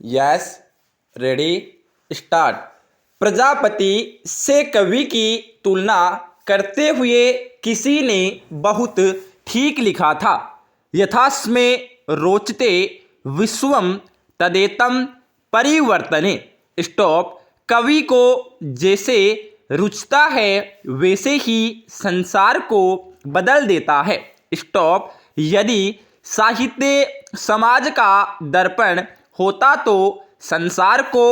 Yes, ready, start. Prajapati से कवि की तुलना करते हुए किसी ने बहुत ठीक लिखा था। यथास्मे रोचते विश्वम तदेतम परिवर्तने। स्टॉप। कवि को जैसे रुचता है वैसे ही संसार को बदल देता है। स्टॉप। यदि साहित्य समाज का दर्पण होता तो संसार को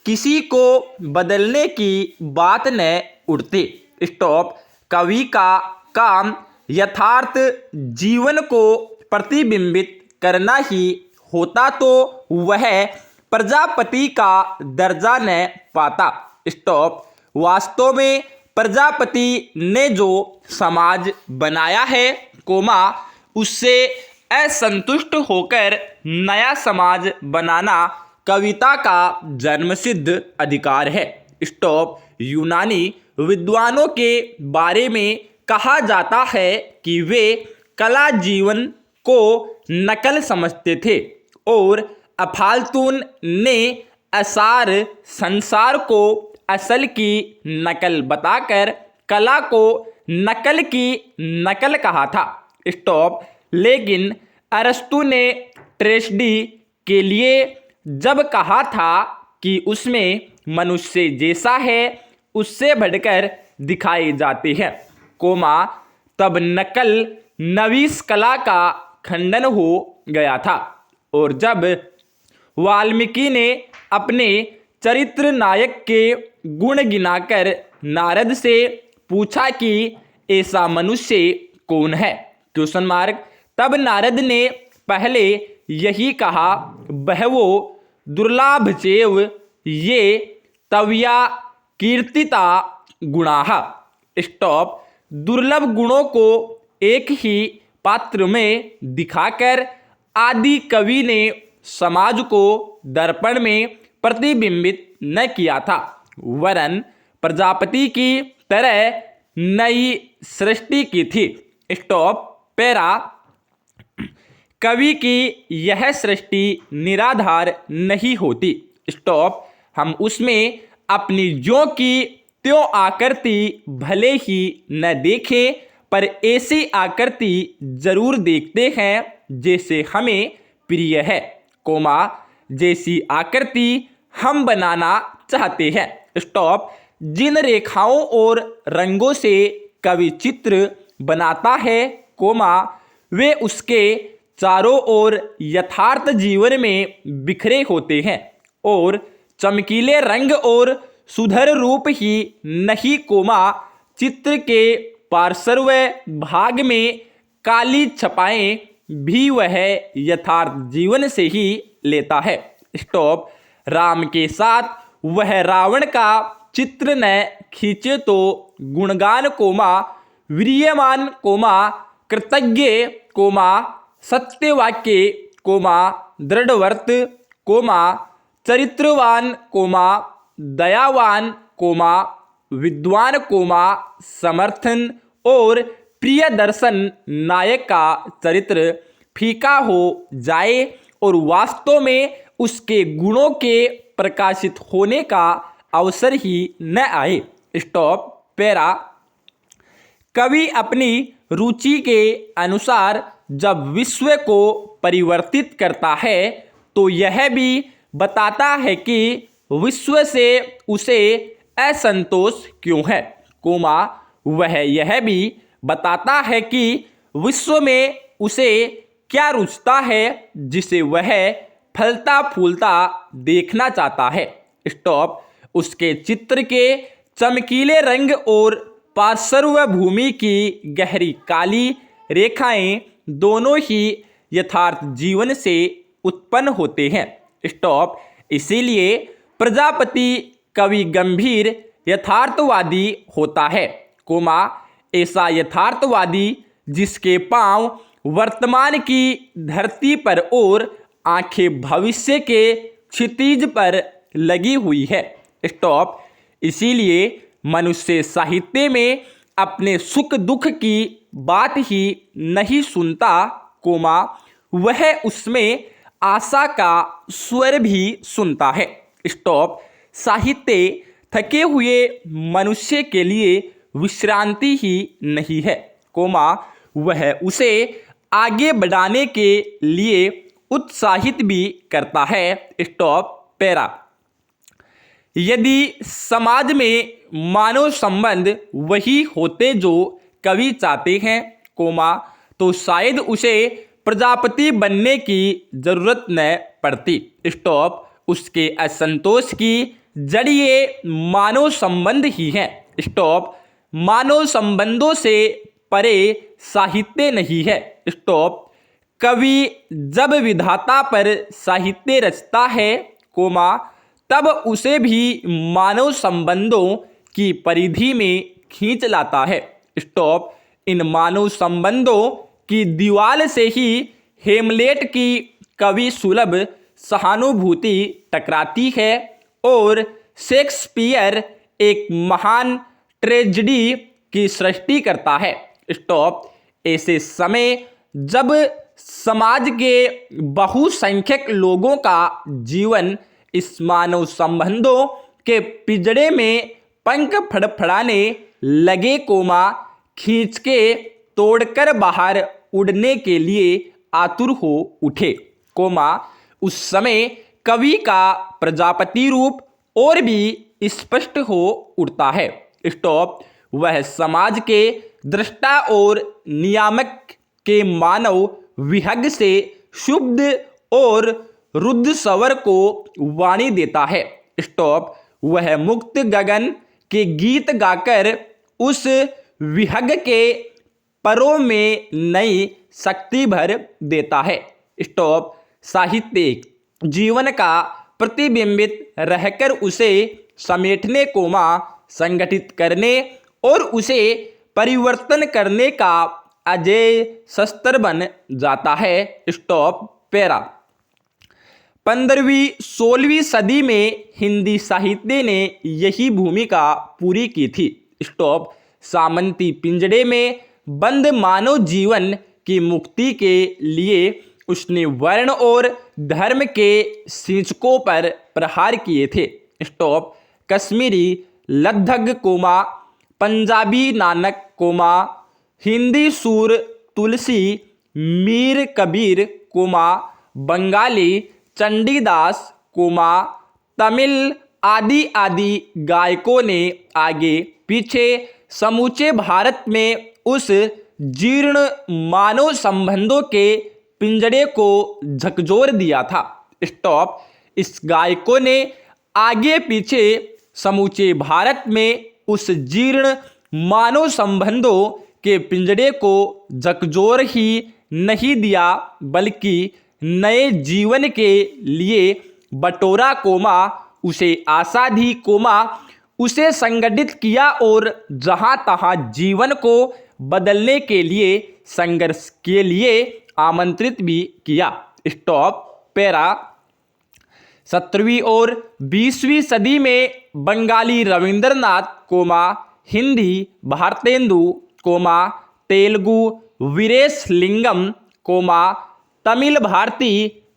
किसी को बदलने की बात न उठती। स्टॉप। कवि का काम यथार्थ जीवन को प्रतिबिंबित करना ही होता तो वह प्रजापति का दर्जा न पाता। स्टॉप। वास्तव में प्रजापति ने जो समाज बनाया है उससे असंतुष्ट होकर नया समाज बनाना कविता का जन्मसिद्ध अधिकार है। स्टॉप। यूनानी विद्वानों के बारे में कहा जाता है कि वे कला जीवन को नकल समझते थे और अफलातून ने असार संसार को असल की नकल बताकर कला को नकल की नकल कहा था। स्टॉप। लेकिन अरस्तु ने ट्रेजेडी के लिए जब कहा था कि उसमें मनुष्य जैसा है उससे बढ़कर दिखाए जाते हैं, तब नकल नवीस कला का खंडन हो गया था। और जब वाल्मीकि ने अपने चरित्र नायक के गुण गिनाकर नारद से पूछा कि ऐसा मनुष्य कौन है, तब नारद ने पहले यही कहा, बहवो दुर्लभ चेव ये तव्या कीर्तिता गुणाः। स्टॉप। दुर्लभ गुणों को एक ही पात्र में दिखाकर आदि कवि ने समाज को दर्पण में प्रतिबिंबित न किया था, वरन प्रजापति की तरह नई सृष्टि की थी। स्टॉप। पैरा। कवि की यह सृष्टि निराधार नहीं होती। स्टॉप। हम उसमें अपनी ज्यों की त्यों आकृति भले ही न देखें पर ऐसी आकृति जरूर देखते हैं जैसे हमें प्रिय है, जैसी आकृति हम बनाना चाहते हैं। स्टॉप। जिन रेखाओं और रंगों से कवि चित्र बनाता है, वे उसके चारों ओर यथार्थ जीवन में बिखरे होते हैं और चमकीले रंग और सुधर रूप ही नहीं, चित्र के पार्श्व भाग में काली छपाएं भी वह यथार्थ जीवन से ही लेता है। स्टॉप। राम के साथ वह रावण का चित्र न खींचे तो गुणगान, वीर्यमान, कृतज्ञ, सत्यवाक्य, दृढ़व्रत, चरित्रवान, दयावान, विद्वान, समर्थन और प्रिय दर्शन नायक का चरित्र फीका हो जाए और वास्तव में उसके गुणों के प्रकाशित होने का अवसर ही न आए। स्टॉप। पैरा। कवि अपनी रुचि के अनुसार जब विश्व को परिवर्तित करता है तो यह भी बताता है कि विश्व से उसे असंतोष क्यों है, वह यह भी बताता है कि विश्व में उसे क्या रुचता है जिसे वह फलता फूलता देखना चाहता है। स्टॉप। उसके चित्र के चमकीले रंग और पार्श्व भूमि की गहरी काली रेखाएं दोनों ही यथार्थ जीवन से उत्पन्न होते हैं। स्टॉप। इसीलिए प्रजापति कवि गंभीर यथार्थवादी होता है, ऐसा यथार्थवादी जिसके पांव वर्तमान की धरती पर और आंखें भविष्य के क्षितिज पर लगी हुई है। स्टॉप। इसीलिए मनुष्य साहित्य में अपने सुख दुख की बात ही नहीं सुनता, वह उसमें आशा का स्वर भी सुनता है। स्टॉप। साहित्य थके हुए मनुष्य के लिए विश्रांति ही नहीं है, कोमा वह उसे आगे बढ़ाने के लिए उत्साहित भी करता है। स्टॉप। पैरा। यदि समाज में मानव संबंध वही होते जो कवि चाहते हैं, कोमा तो शायद उसे प्रजापति बनने की जरूरत न पड़ती। स्टॉप। उसके असंतोष की जड़ ये मानव संबंध ही है। स्टॉप। मानव संबंधों से परे साहित्य नहीं है। स्टॉप। कवि जब विधाता पर साहित्य रचता है, कोमा तब उसे भी मानव संबंधों की परिधि में खींच लाता है। स्टॉप। इन मानव संबंधों की दीवार से ही हेमलेट की कवि सुलभ सहानुभूति टकराती है और शेक्सपियर एक महान ट्रेजेडी की सृष्टि करता है। स्टॉप। ऐसे समय जब समाज के बहुसंख्यक लोगों का जीवन इस मानव संबंधों के पिंजड़े में पंख फड़फड़ाने लगे, कोमा खींच के तोड़कर बाहर उड़ने के लिए आतुर हो उठे, कोमा उस समय कवि का प्रजापति रूप और भी स्पष्ट हो उठता है। स्टॉप। वह समाज के दृष्टा और नियामक के मानव विहग से शुद्ध और रुद्र स्वर को वाणी देता है। स्टॉप। वह मुक्त गगन के गीत गाकर उस विहग के परों में नई शक्ति भर देता है। स्टॉप। साहित्य जीवन का प्रतिबिंबित रहकर उसे समेटने, कोमा संगठित करने और उसे परिवर्तन करने का अजय शस्त्र बन जाता है। स्टॉप। पैरा। 15वीं 16वीं सदी में हिंदी साहित्य ने यही भूमिका पूरी की थी। स्टॉप। सामंती पिंजड़े में बंद मानव जीवन की मुक्ति के लिए उसने वर्ण और धर्म के सिंचकों पर प्रहार किए थे। स्टॉप। कश्मीरी लद्दख, comma Punjabi Nanak, comma Hindi Sur Tulsi, Mir Kabir, comma Bengali Chandidas, comma Tamil आदि आदि गायकों ने आगे पीछे समूचे भारत में उस जीर्ण मानव संबंधों के पिंजड़े को झकझोर दिया था। स्टॉप। इस गायकों ने आगे पीछे समूचे भारत में उस जीर्ण मानव संबंधों के पिंजड़े को झकझोर ही नहीं दिया बल्कि नए जीवन के लिए बटोरा, कोमा उसे आशा दी, कोमा उसे संगठित किया और जहां तहां जीवन को बदलने के लिए संघर्ष के लिए आमंत्रित भी किया। स्टॉप। पैरा। 17वीं और 20वीं सदी में बंगाली रविंद्रनाथ, कोमा हिंदी भारतेंदु, कोमा तेलुगु वीरेश लिंगम, कोमा तमिल भारती,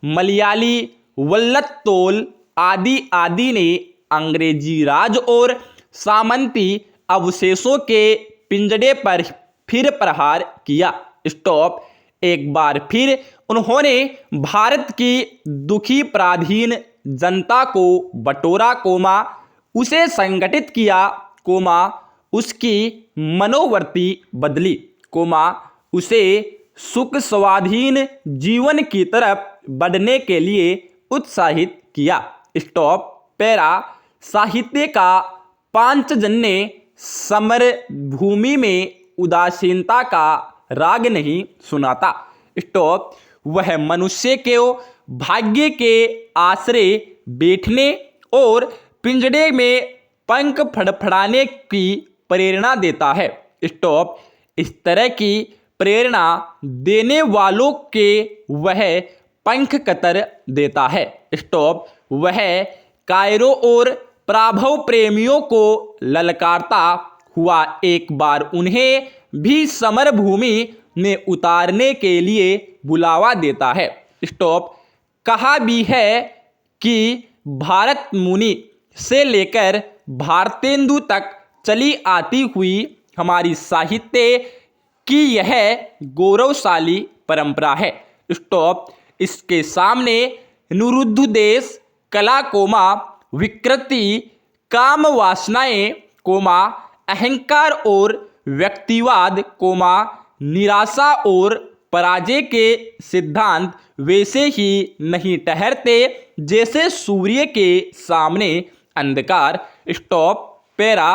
मलयाली वल्लतोल आदि आदि ने अंग्रेजी राज और सामंती अवशेषों के पिंजड़े पर फिर प्रहार किया। स्टॉप। एक बार फिर उन्होंने भारत की दुखी पराधीन जनता को बटोरा, कोमा उसे संगठित किया, कोमा उसकी मनोवृत्ति बदली, कोमा उसे सुख स्वाधीन जीवन की तरफ बढ़ने के लिए उत्साहित किया। स्टॉप। पैरा। साहित्य का पांचजन्य समर भूमि में उदासीनता का राग नहीं सुनाता। स्टॉप। वह मनुष्य के भाग्य के आश्रय बैठने और पिंजड़े में पंख फड़फड़ाने की प्रेरणा देता है। स्टॉप। इस तरह की प्रेरणा देने वालों के वह पंख कतर देता है। स्टॉप। वह कायरों और प्राभव प्रेमियों को ललकारता हुआ एक बार उन्हें भी समर भूमि में उतारने के लिए बुलावा देता है। स्टॉप। कहा भी है कि भारत मुनि से लेकर भारतेंदु तक चली आती हुई हमारी साहित्य की यह गौरवशाली परंपरा है। स्टॉप। इसके सामने निरुद्धदेश, कला कोमा विकृति, काम वासनाएं कोमा अहंकार और व्यक्तिवाद कोमा निराशा और पराजय के सिद्धांत वैसे ही नहीं ठहरते जैसे सूर्य के सामने अंधकार। स्टॉप। पैरा।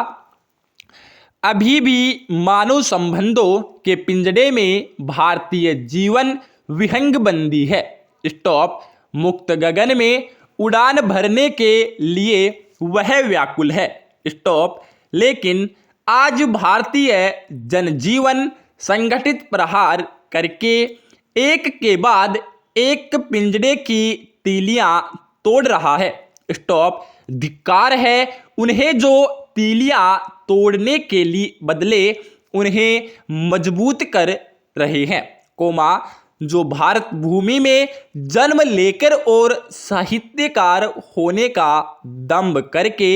अभी भी मानव संबंधों के पिंजड़े में भारतीय जीवन विहंगबंदी है। स्टॉप। मुक्त गगन में उड़ान भरने के लिए वह व्याकुल है। स्टॉप। लेकिन आज भारतीय जनजीवन संगठित प्रहार करके एक के बाद एक पिंजड़े की तीलियां तोड़ रहा है। स्टॉप। धिक्कार है उन्हें जो तीलियां तोड़ने के लिए बदले उन्हें मजबूत कर रहे हैं, कोमा जो भारत भूमि में जन्म लेकर और साहित्यकार होने का दंभ करके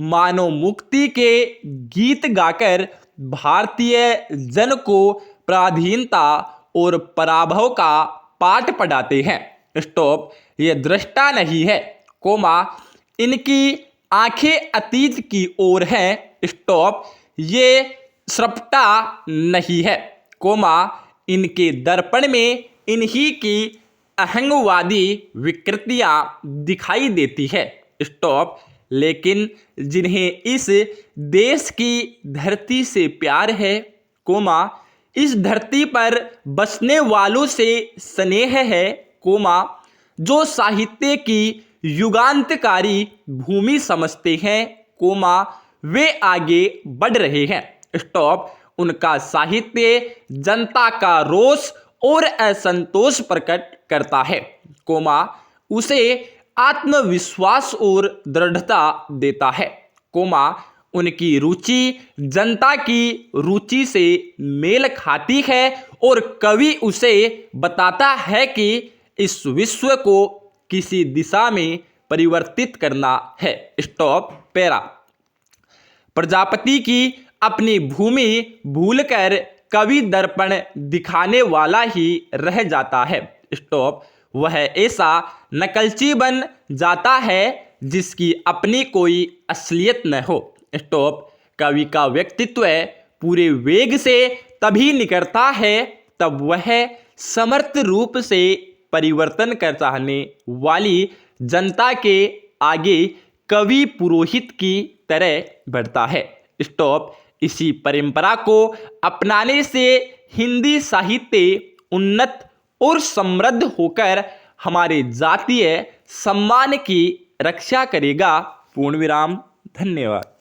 मानव मुक्ति के गीत गाकर भारतीय जन को पराधीनता और पराभव का पाठ पढ़ाते हैं। स्टॉप। ये दृष्टा नहीं है, कोमा इनकी आंखें अतीत की ओर हैं। स्टॉप। ये श्रपटा नहीं है, कोमा इनके दर्पण में इन्हीं की अहंगवादी विकृतियां दिखाई देती है। स्टॉप। लेकिन जिन्हें इस देश की धरती से प्यार है, कोमा इस धरती पर बसने वालों से स्नेह है, कोमा जो साहित्य की युगांतकारी भूमि समझते हैं, कोमा वे आगे बढ़ रहे हैं। स्टॉप। उनका साहित्य जनता का रोष और असंतोष प्रकट करता है, कोमा उसे आत्मविश्वास और दृढ़ता देता है, कोमा उनकी रुचि जनता की रुचि से मेल खाती है और कवि उसे बताता है कि इस विश्व को किसी दिशा में परिवर्तित करना है। स्टॉप। पैरा। प्रजापति की अपनी भूमि भूलकर कवि दर्पण दिखाने वाला ही रह जाता है। स्टॉप। वह ऐसा नकलची बन जाता है जिसकी अपनी कोई असलियत न हो। स्टॉप। कवि का व्यक्तित्व पूरे वेग से तभी निकलता है तब वह समर्थ रूप से परिवर्तन कर चाहने वाली जनता के आगे कवि पुरोहित की तरह बढ़ता है। स्टॉप। इसी परंपरा को अपनाने से हिंदी साहित्य उन्नत और समृद्ध होकर हमारे जातीय सम्मान की रक्षा करेगा। पूर्ण विराम। धन्यवाद।